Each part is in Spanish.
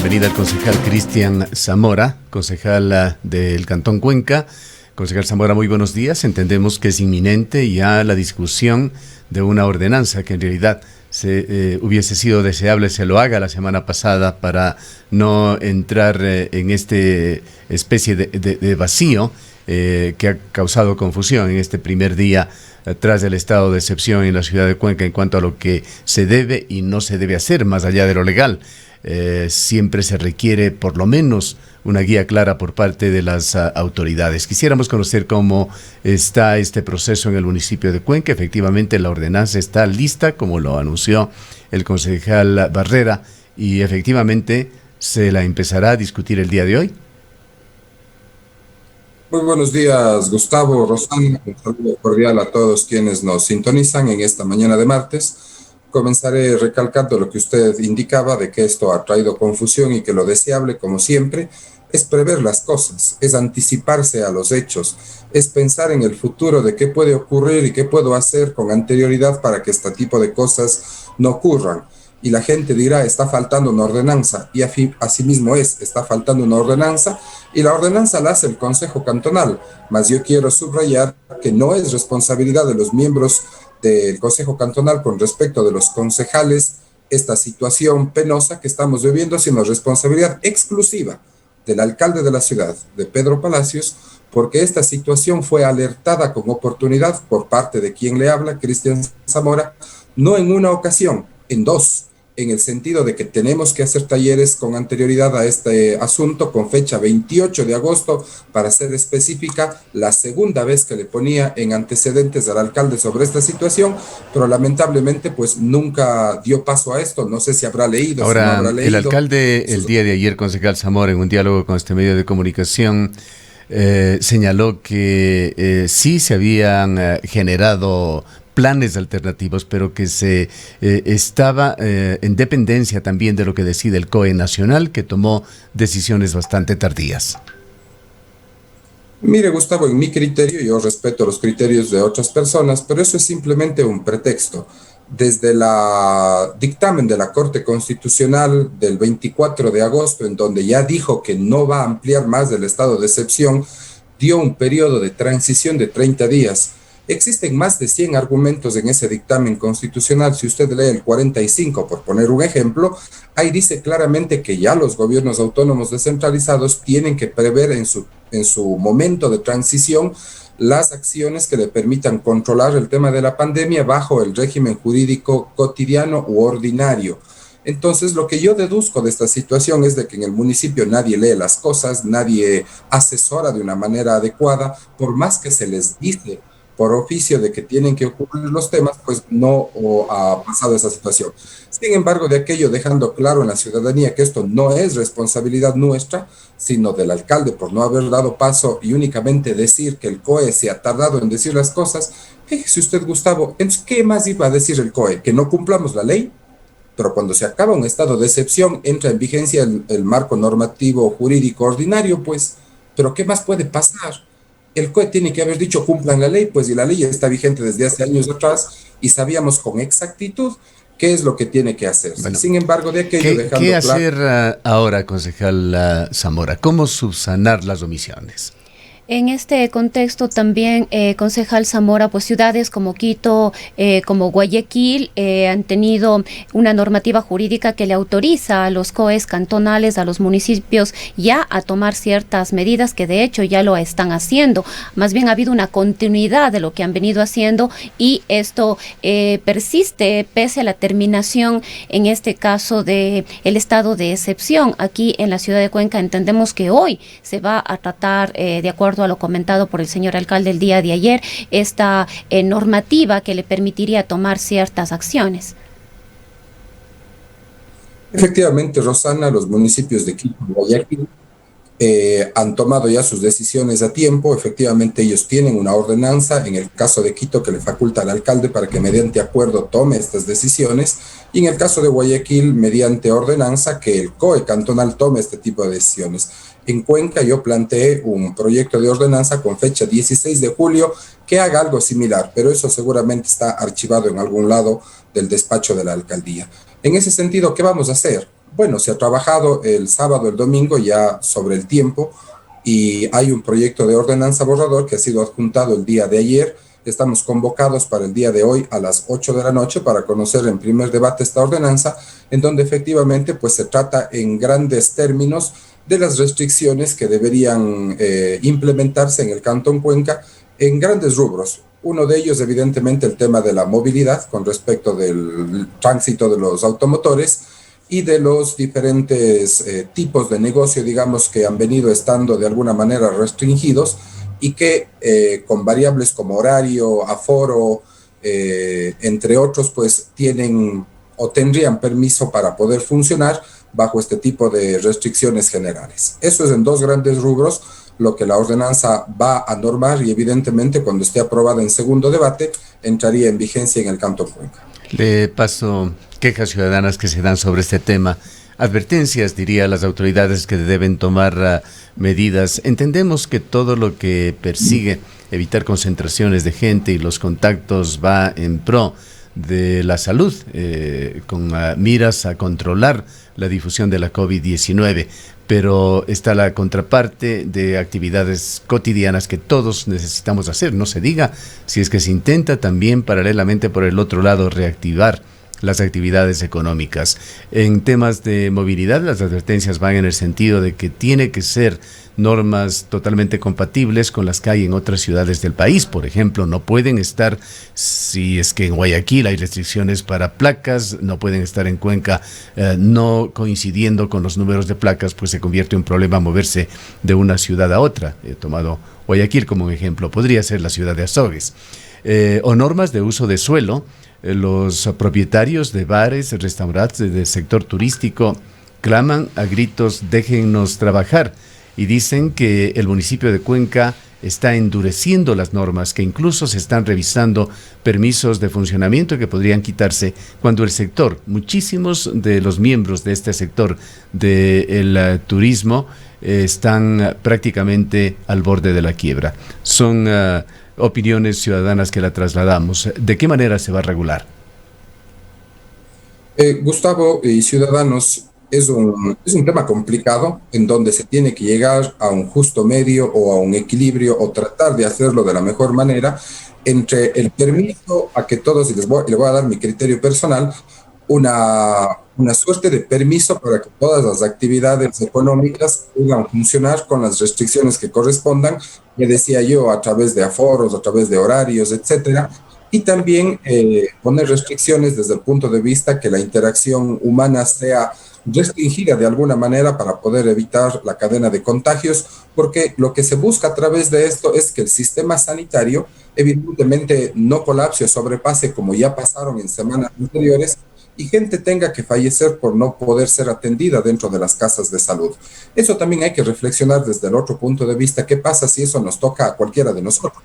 bienvenida al concejal Cristian Zamora, concejal del Cantón Cuenca. Concejal Zamora, muy buenos días. Entendemos que es inminente ya la discusión de una ordenanza que en realidad hubiese sido deseable se lo haga la semana pasada para no entrar en este especie de vacío que ha causado confusión en este primer día tras el estado de excepción en la ciudad de Cuenca en cuanto a lo que se debe y no se debe hacer más allá de lo legal. Siempre se requiere por lo menos una guía clara por parte de las autoridades. Quisiéramos conocer cómo está este proceso en el municipio de Cuenca. Efectivamente, la ordenanza está lista, como lo anunció el concejal Barrera, y efectivamente se la empezará a discutir el día de hoy. Muy buenos días, Gustavo, Rosana. Un saludo cordial a todos quienes nos sintonizan en esta mañana de martes. Comenzaré recalcando lo que usted indicaba de que esto ha traído confusión y que lo deseable, como siempre, es prever las cosas, es anticiparse a los hechos, es pensar en el futuro de qué puede ocurrir y qué puedo hacer con anterioridad para que este tipo de cosas no ocurran. Y la gente dirá, está faltando una ordenanza, y así mismo está faltando una ordenanza, y la ordenanza la hace el Consejo Cantonal, mas yo quiero subrayar que no es responsabilidad de los miembros del Consejo Cantonal con respecto de los concejales esta situación penosa que estamos viviendo, sino responsabilidad exclusiva del alcalde de la ciudad, de Pedro Palacios, porque esta situación fue alertada con oportunidad por parte de quien le habla, Cristian Zamora, no en una ocasión, en dos, en el sentido de que tenemos que hacer talleres con anterioridad a este asunto, con fecha 28 de agosto, para ser específica, la segunda vez que le ponía en antecedentes al alcalde sobre esta situación, pero lamentablemente pues nunca dio paso a esto. No sé si habrá leído, Ahora, si no habrá leído. el alcalde el día de ayer, concejal Zamora, en un diálogo con este medio de comunicación, señaló que sí se habían generado planes alternativos, pero que se estaba en dependencia también de lo que decide el COE nacional, que tomó decisiones bastante tardías. Mire, Gustavo, en mi criterio, yo respeto los criterios de otras personas, pero eso es simplemente un pretexto. Desde la dictamen de la Corte Constitucional del 24 de agosto, en donde ya dijo que no va a ampliar más el estado de excepción, dio un periodo de transición de 30 días. Existen más de 100 argumentos en ese dictamen constitucional. Si usted lee el 45, por poner un ejemplo, ahí dice claramente que ya los gobiernos autónomos descentralizados tienen que prever en su momento de transición las acciones que le permitan controlar el tema de la pandemia bajo el régimen jurídico cotidiano u ordinario. Entonces, lo que yo deduzco de esta situación es de que en el municipio nadie lee las cosas, nadie asesora de una manera adecuada, por más que se les dice por oficio de que tienen que ocurrir los temas, pues no ha pasado esa situación. Sin embargo, de aquello dejando claro en la ciudadanía que esto no es responsabilidad nuestra, sino del alcalde por no haber dado paso y únicamente decir que el COE se ha tardado en decir las cosas. Fíjese usted, Gustavo, ¿qué más iba a decir el COE? ¿Que no cumplamos la ley? Pero cuando se acaba un estado de excepción, entra en vigencia el marco normativo jurídico ordinario, pues, ¿pero qué más puede pasar? El COE tiene que haber dicho cumplan la ley, pues, y la ley está vigente desde hace años atrás y sabíamos con exactitud qué es lo que tiene que hacerse. Bueno, sin embargo, de aquello dejando ¿qué claro. hacer ahora, concejal Zamora? ¿Cómo subsanar las omisiones? En este contexto también, concejal Zamora, pues ciudades como Quito, como Guayaquil, han tenido una normativa jurídica que le autoriza a los COEs cantonales, a los municipios, ya a tomar ciertas medidas que de hecho ya lo están haciendo. Más bien ha habido una continuidad de lo que han venido haciendo y esto persiste pese a la terminación, en este caso, de el estado de excepción. Aquí en la ciudad de Cuenca entendemos que hoy se va a tratar, de acuerdo a lo comentado por el señor alcalde el día de ayer, esta normativa que le permitiría tomar ciertas acciones. Efectivamente, Rosana, los municipios de Quito y Guayaquil han tomado ya sus decisiones a tiempo. Efectivamente, ellos tienen una ordenanza, en el caso de Quito, que le faculta al alcalde para que mediante acuerdo tome estas decisiones, y en el caso de Guayaquil, mediante ordenanza, que el COE cantonal tome este tipo de decisiones. En Cuenca yo planteé un proyecto de ordenanza con fecha 16 de julio que haga algo similar, pero eso seguramente está archivado en algún lado del despacho de la alcaldía. En ese sentido, ¿qué vamos a hacer? Bueno, se ha trabajado el sábado, el domingo ya sobre el tiempo y hay un proyecto de ordenanza borrador que ha sido adjuntado el día de ayer. Estamos convocados para el día de hoy a las 8 de la noche para conocer en primer debate esta ordenanza, en donde efectivamente pues se trata en grandes términos de las restricciones que deberían implementarse en el Cantón Cuenca en grandes rubros. Uno de ellos, evidentemente, el tema de la movilidad con respecto del tránsito de los automotores y de los diferentes tipos de negocio, digamos, que han venido estando de alguna manera restringidos y que con variables como horario, aforo, entre otros, pues tienen o tendrían permiso para poder funcionar bajo este tipo de restricciones generales. Eso es en dos grandes rubros lo que la ordenanza va a normar y evidentemente cuando esté aprobada en segundo debate entraría en vigencia en el Cantón Cuenca. Le paso quejas ciudadanas que se dan sobre este tema. Advertencias, diría, a las autoridades que deben tomar medidas. Entendemos que todo lo que persigue evitar concentraciones de gente y los contactos va en pro de la salud, con miras a controlar la difusión de la COVID-19, pero está la contraparte de actividades cotidianas que todos necesitamos hacer. No se diga si es que se intenta también paralelamente por el otro lado reactivar las actividades económicas. En temas de movilidad, las advertencias van en el sentido de que tiene que ser normas totalmente compatibles con las que hay en otras ciudades del país. Por ejemplo, no pueden estar, si es que en Guayaquil hay restricciones para placas, no pueden estar en Cuenca no coincidiendo con los números de placas, pues se convierte en un problema moverse de una ciudad a otra. He tomado Guayaquil como un ejemplo, podría ser la ciudad de Azogues. O normas de uso de suelo. Los propietarios de bares, restaurantes del sector turístico claman a gritos: déjennos trabajar, y dicen que el municipio de Cuenca está endureciendo las normas, que incluso se están revisando permisos de funcionamiento que podrían quitarse cuando el sector, muchísimos de los miembros de este sector del turismo están prácticamente al borde de la quiebra. Son opiniones ciudadanas que la trasladamos. ¿De qué manera se va a regular? Gustavo y ciudadanos, es un tema complicado en donde se tiene que llegar a un justo medio o a un equilibrio o tratar de hacerlo de la mejor manera entre el permiso a que todos, y le voy a dar mi criterio personal, una suerte de permiso para que todas las actividades económicas puedan funcionar con las restricciones que correspondan, ya decía yo, a través de aforos, a través de horarios, etcétera, y también poner restricciones desde el punto de vista que la interacción humana sea restringida de alguna manera para poder evitar la cadena de contagios, porque lo que se busca a través de esto es que el sistema sanitario evidentemente no colapse o sobrepase como ya pasaron en semanas anteriores, y gente tenga que fallecer por no poder ser atendida dentro de las casas de salud. Eso también hay que reflexionar desde el otro punto de vista. ¿Qué pasa si eso nos toca a cualquiera de nosotros?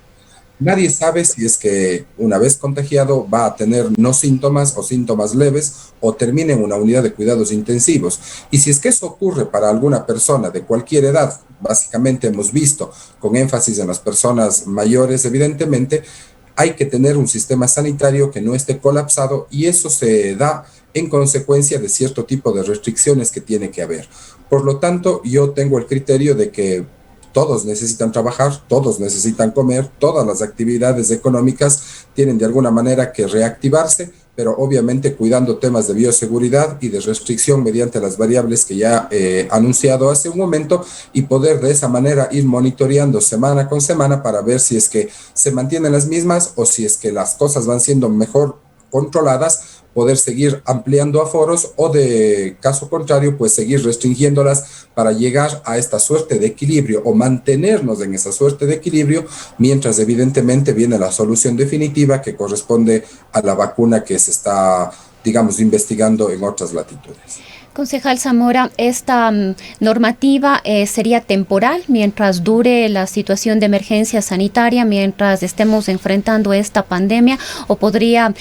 Nadie sabe si es que una vez contagiado va a tener no síntomas o síntomas leves o termine en una unidad de cuidados intensivos. Y si es que eso ocurre para alguna persona de cualquier edad, básicamente hemos visto con énfasis en las personas mayores, evidentemente, hay que tener un sistema sanitario que no esté colapsado y eso se da en consecuencia de cierto tipo de restricciones que tiene que haber. Por lo tanto, yo tengo el criterio de que todos necesitan trabajar, todos necesitan comer, todas las actividades económicas tienen de alguna manera que reactivarse, pero obviamente cuidando temas de bioseguridad y de restricción mediante las variables que ya he anunciado hace un momento, y poder de esa manera ir monitoreando semana con semana para ver si es que se mantienen las mismas o si es que las cosas van siendo mejor controladas, poder seguir ampliando aforos o de caso contrario, pues seguir restringiéndolas para llegar a esta suerte de equilibrio o mantenernos en esa suerte de equilibrio, mientras evidentemente viene la solución definitiva que corresponde a la vacuna que se está, digamos, investigando en otras latitudes. Concejal Zamora, ¿esta normativa sería temporal mientras dure la situación de emergencia sanitaria, mientras estemos enfrentando esta pandemia, o podría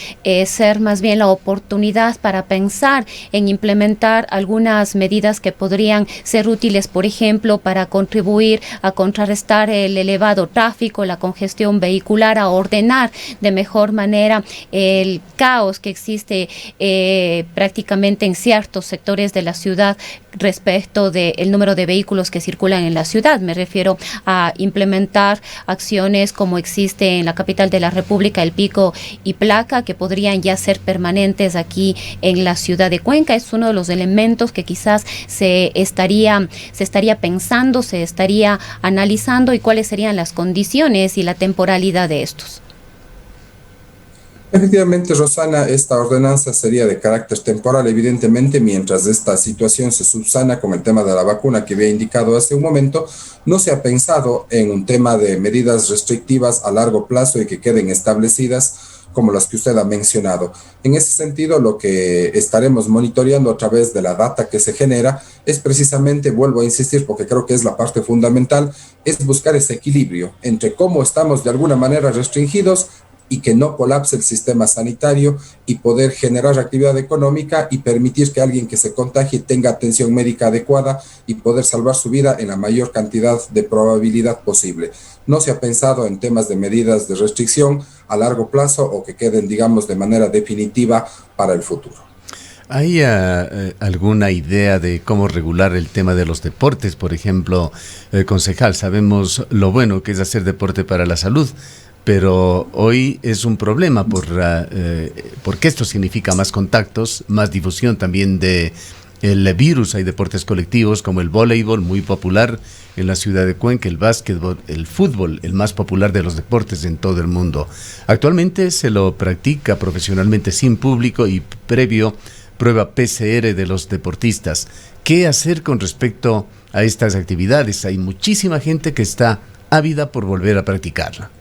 ser más bien la oportunidad para pensar en implementar algunas medidas que podrían ser útiles, por ejemplo, para contribuir a contrarrestar el elevado tráfico, la congestión vehicular, a ordenar de mejor manera el caos que existe prácticamente en ciertos sectores ciudades de la ciudad respecto del número de vehículos que circulan en la ciudad. Me refiero a implementar acciones como existe en la capital de la República, el pico y placa, que podrían ya ser permanentes aquí en la ciudad de Cuenca. Es uno de los elementos que quizás se estaría pensando, se estaría analizando, y cuáles serían las condiciones y la temporalidad de estos. Efectivamente, Rosana, esta ordenanza sería de carácter temporal, evidentemente, mientras esta situación se subsana con el tema de la vacuna que había indicado hace un momento. No se ha pensado en un tema de medidas restrictivas a largo plazo y que queden establecidas como las que usted ha mencionado. En ese sentido, lo que estaremos monitoreando a través de la data que se genera es precisamente, vuelvo a insistir porque creo que es la parte fundamental, es buscar ese equilibrio entre cómo estamos de alguna manera restringidos y que no colapse el sistema sanitario, y poder generar actividad económica y permitir que alguien que se contagie tenga atención médica adecuada y poder salvar su vida en la mayor cantidad de probabilidad posible. No se ha pensado en temas de medidas de restricción a largo plazo o que queden, digamos, de manera definitiva para el futuro. ¿Hay alguna idea de cómo regular el tema de los deportes? Por ejemplo, concejal, sabemos lo bueno que es hacer deporte para la salud, pero hoy es un problema porque esto significa más contactos, más difusión también de el virus. Hay deportes colectivos como el voleibol, muy popular en la ciudad de Cuenca, el básquetbol, el fútbol, el más popular de los deportes en todo el mundo. Actualmente se lo practica profesionalmente sin público y previo prueba PCR de los deportistas. ¿Qué hacer con respecto a estas actividades? Hay muchísima gente que está ávida por volver a practicarla.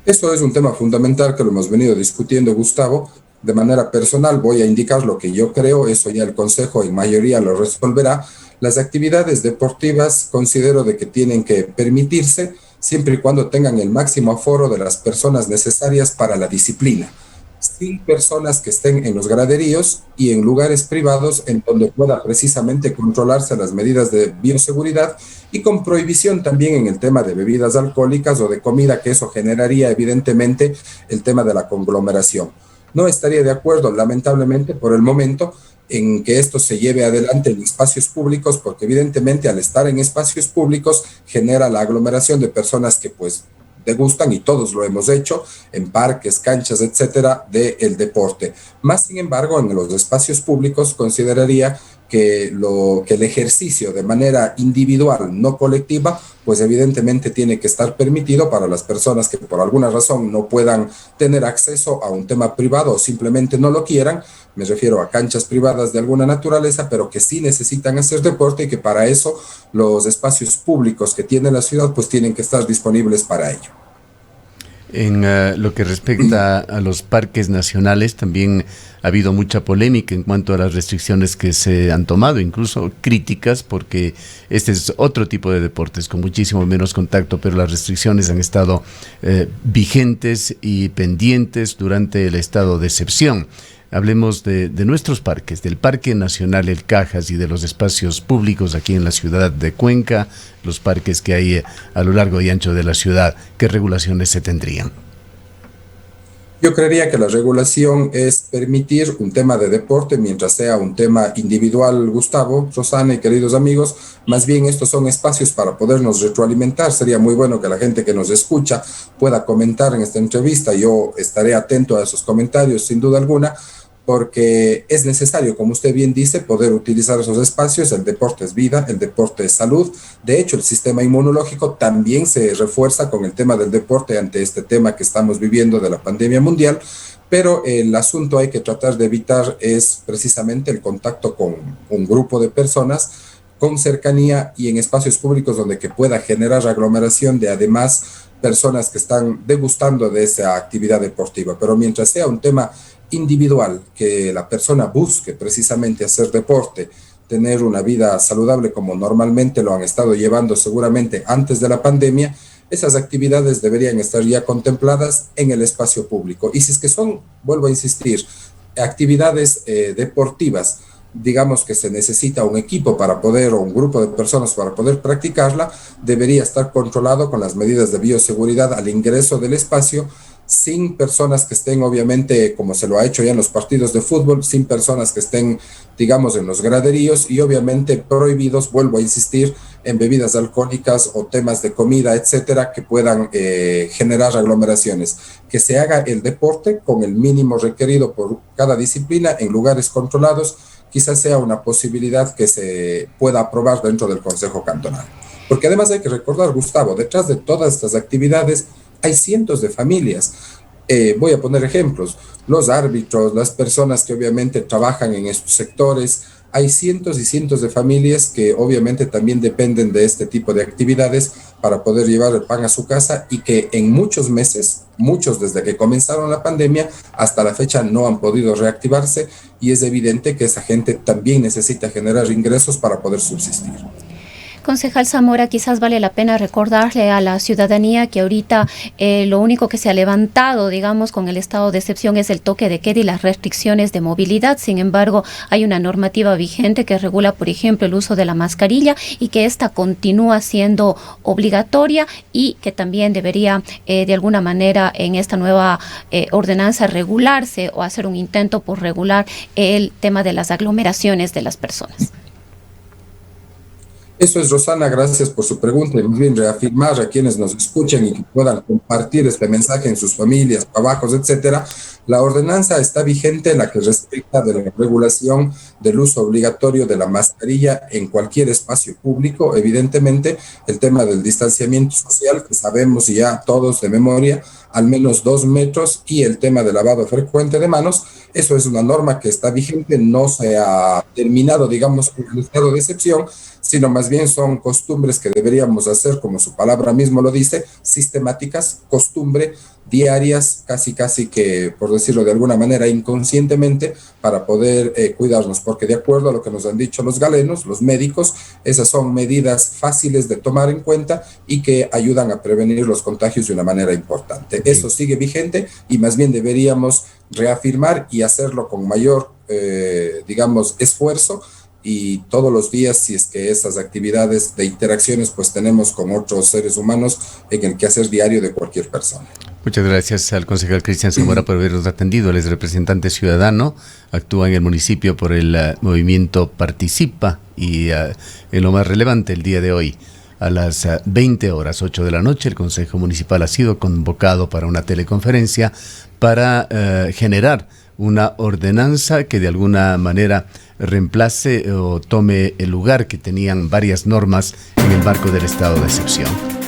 Eso es un tema fundamental que lo hemos venido discutiendo, Gustavo. De manera personal voy a indicar lo que yo creo, eso ya el Consejo en mayoría lo resolverá. Las actividades deportivas considero de que tienen que permitirse siempre y cuando tengan el máximo aforo de las personas necesarias para la disciplina, sin personas que estén en los graderíos y en lugares privados en donde pueda precisamente controlarse las medidas de bioseguridad, y con prohibición también en el tema de bebidas alcohólicas o de comida, que eso generaría evidentemente el tema de la conglomeración. No estaría de acuerdo, lamentablemente, por el momento, en que esto se lleve adelante en espacios públicos, porque evidentemente al estar en espacios públicos genera la aglomeración de personas que pues degustan, y todos lo hemos hecho, en parques, canchas, etcétera, del deporte. Más sin embargo, en los espacios públicos consideraría que el ejercicio de manera individual, no colectiva, pues evidentemente tiene que estar permitido para las personas que por alguna razón no puedan tener acceso a un tema privado o simplemente no lo quieran. Me refiero a canchas privadas de alguna naturaleza, pero que sí necesitan hacer deporte, y que para eso los espacios públicos que tiene la ciudad pues tienen que estar disponibles para ello. En lo que respecta a los parques nacionales, también ha habido mucha polémica en cuanto a las restricciones que se han tomado, incluso críticas, porque este es otro tipo de deportes con muchísimo menos contacto, pero las restricciones han estado vigentes y pendientes durante el estado de excepción. Hablemos de nuestros parques, del Parque Nacional El Cajas y de los espacios públicos aquí en la ciudad de Cuenca, los parques que hay a lo largo y ancho de la ciudad. ¿Qué regulaciones se tendrían? Yo creería que la regulación es permitir un tema de deporte mientras sea un tema individual, Gustavo, Rosana y queridos amigos. Más bien estos son espacios para podernos retroalimentar. Sería muy bueno que la gente que nos escucha pueda comentar en esta entrevista. Yo estaré atento a esos comentarios sin duda alguna, porque es necesario, como usted bien dice, poder utilizar esos espacios. El deporte es vida, el deporte es salud. De hecho, el sistema inmunológico también se refuerza con el tema del deporte ante este tema que estamos viviendo de la pandemia mundial, pero el asunto hay que tratar de evitar es precisamente el contacto con un grupo de personas con cercanía y en espacios públicos donde que pueda generar aglomeración de además personas que están degustando de esa actividad deportiva. Pero mientras sea un tema individual, que la persona busque precisamente hacer deporte, tener una vida saludable como normalmente lo han estado llevando seguramente antes de la pandemia, esas actividades deberían estar ya contempladas en el espacio público. Y si es que son, vuelvo a insistir, actividades deportivas, digamos que se necesita un equipo para poder, o un grupo de personas para poder practicarla, debería estar controlado con las medidas de bioseguridad al ingreso del espacio, sin personas que estén, obviamente, como se lo ha hecho ya en los partidos de fútbol, sin personas que estén, digamos, en los graderíos y obviamente prohibidos, vuelvo a insistir, en bebidas alcohólicas o temas de comida, etcétera, que puedan generar aglomeraciones. Que se haga el deporte con el mínimo requerido por cada disciplina en lugares controlados, quizás sea una posibilidad que se pueda aprobar dentro del Consejo Cantonal. Porque además hay que recordar, Gustavo, detrás de todas estas actividades hay cientos de familias. Voy a poner ejemplos, los árbitros, las personas que obviamente trabajan en estos sectores, hay cientos y cientos de familias que obviamente también dependen de este tipo de actividades para poder llevar el pan a su casa y que en muchos meses, muchos desde que comenzaron la pandemia hasta la fecha no han podido reactivarse y es evidente que esa gente también necesita generar ingresos para poder subsistir. Concejal Zamora, quizás vale la pena recordarle a la ciudadanía que ahorita lo único que se ha levantado, digamos, con el estado de excepción es el toque de queda y las restricciones de movilidad. Sin embargo, hay una normativa vigente que regula, por ejemplo, el uso de la mascarilla y que esta continúa siendo obligatoria y que también debería, de alguna manera, en esta nueva ordenanza regularse o hacer un intento por regular el tema de las aglomeraciones de las personas. Eso es, Rosana, gracias por su pregunta y más bien reafirmar a quienes nos escuchan y que puedan compartir este mensaje en sus familias, trabajos, etcétera. La ordenanza está vigente, la que respecta de la regulación del uso obligatorio de la mascarilla en cualquier espacio público. Evidentemente, el tema del distanciamiento social, que sabemos ya todos de memoria, al menos 2 metros, y el tema del lavado frecuente de manos. Eso es una norma que está vigente, no se ha terminado, digamos, con el estado de excepción, sino más bien son costumbres que deberíamos hacer, como su palabra mismo lo dice, sistemáticas, costumbre, diarias, casi que, por decirlo de alguna manera, inconscientemente, para poder cuidarnos, porque de acuerdo a lo que nos han dicho los galenos, los médicos, esas son medidas fáciles de tomar en cuenta y que ayudan a prevenir los contagios de una manera importante. Eso sigue vigente y más bien deberíamos reafirmar y hacerlo con mayor, digamos, esfuerzo, y todos los días, si es que esas actividades de interacciones pues tenemos con otros seres humanos en el quehacer diario de cualquier persona. Muchas gracias al concejal Cristian Zamora por habernos atendido. Él es representante ciudadano, actúa en el municipio por el movimiento Participa y en lo más relevante el día de hoy, a las 20 horas, 8 de la noche, el Consejo Municipal ha sido convocado para una teleconferencia para generar una ordenanza que de alguna manera reemplace o tome el lugar que tenían varias normas en el marco del estado de excepción.